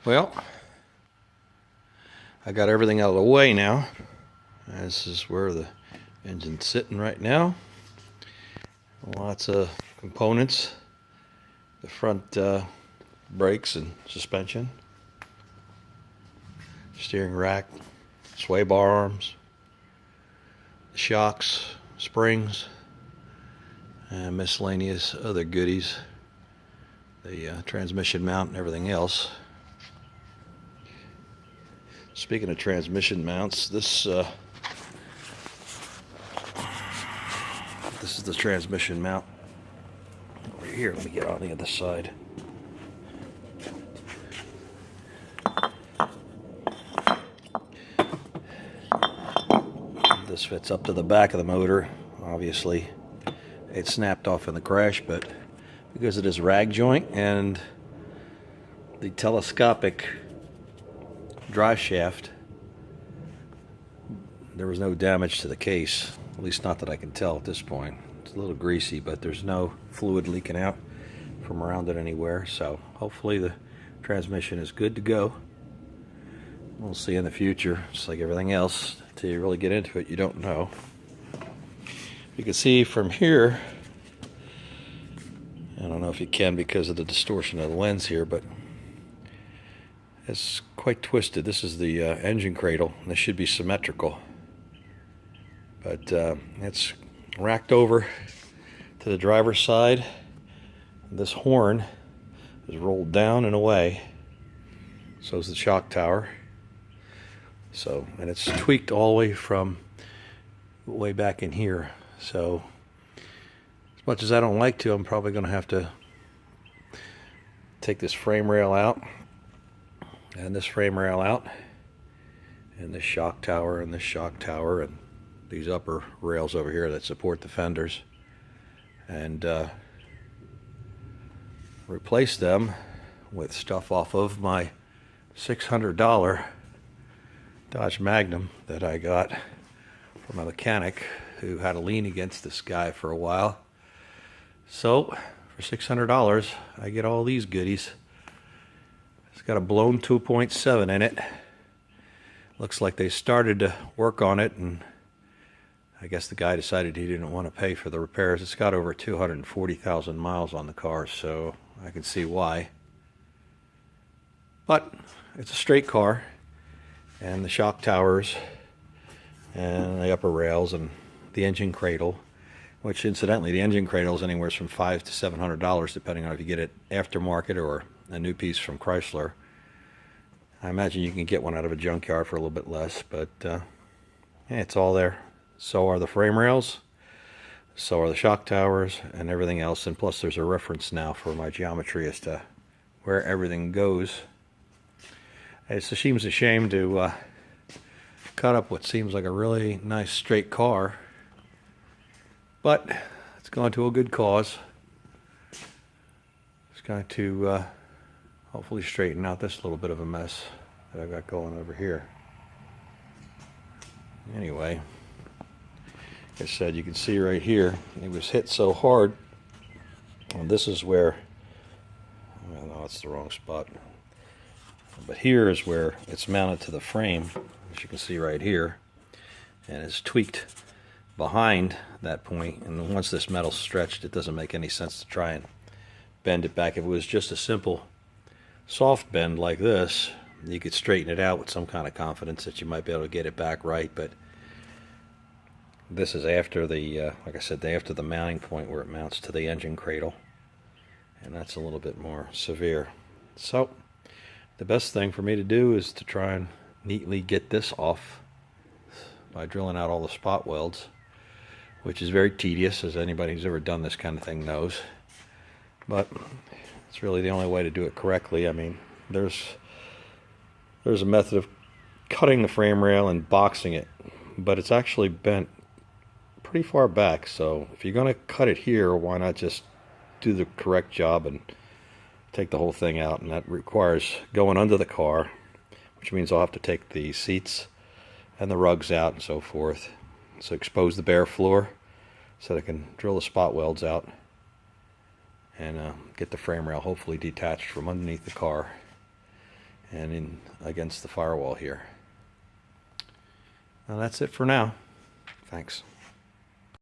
Well, I got everything out of the way now. This is where the engine's sitting right now. Lots of components. The front brakes and suspension. Steering rack, sway bar arms, shocks, springs, and miscellaneous other goodies. The transmission mount and everything else. Speaking of transmission mounts, this is the transmission mount over here. Let me get on the other side. This fits up to the back of the motor. Obviously, it snapped off in the crash, but because of this rag joint and the telescopic drive shaft, there was no damage to the case, at least not that I can tell at this point. It's a little greasy, but there's no fluid leaking out from around it anywhere, so hopefully the transmission is good to go. We'll see in the future. Just like everything else, until you really get into it, you don't know. You can see from here, I don't know if you can because of the distortion of the lens here, but it's quite twisted. This is the engine cradle, and this should be symmetrical. But it's racked over to the driver's side. This horn is rolled down and away. So is the shock tower. And it's tweaked all the way from way back in here. So as much as I don't like to, I'm probably going to have to take this frame rail out, and this frame rail out, and this shock tower, and this shock tower, and these upper rails over here that support the fenders, and replace them with stuff off of my $600 Dodge Magnum that I got from a mechanic who had a lien against this guy for a while. So for $600 I get all these goodies. It's got a blown 2.7 in it. Looks like they started to work on it, and I guess the guy decided he didn't want to pay for the repairs. It's got over 240,000 miles on the car, so I can see why. But it's a straight car, and the shock towers and the upper rails and the engine cradle, which incidentally the engine cradle is anywhere from $500 to $700 depending on if you get it aftermarket or a new piece from Chrysler. I imagine you can get one out of a junkyard for a little bit less, but yeah, it's all there. So are the frame rails, so are the shock towers, and everything else. And plus there's a reference now for my geometry as to where everything goes. It seems a shame to cut up what seems like a really nice straight car, but it's gone to a good cause. It's going to hopefully straighten out this little bit of a mess that I've got going over here. Anyway, like I said, you can see right here, it was hit so hard, and this is where, well, no, it's the wrong spot. But here is where it's mounted to the frame, as you can see right here, and it's tweaked behind that point. And once this metal's stretched, it doesn't make any sense to try and bend it back. If it was just a simple soft bend like this, you could straighten it out with some kind of confidence that you might be able to get it back right. But this is after the, like I said, after the mounting point where it mounts to the engine cradle, and that's a little bit more severe. So the best thing for me to do is to try and neatly get this off by drilling out all the spot welds, which is very tedious, as anybody who's ever done this kind of thing knows. But it's really the only way to do it correctly. I mean, there's a method of cutting the frame rail and boxing it, but it's actually bent pretty far back. So if you're going to cut it here, why not just do the correct job and take the whole thing out? And that requires going under the car, which means I'll have to take the seats and the rugs out and so forth. So expose the bare floor so that I can drill the spot welds out and get the frame rail hopefully detached from underneath the car. and in against the firewall here. Now that's it for now. Thanks.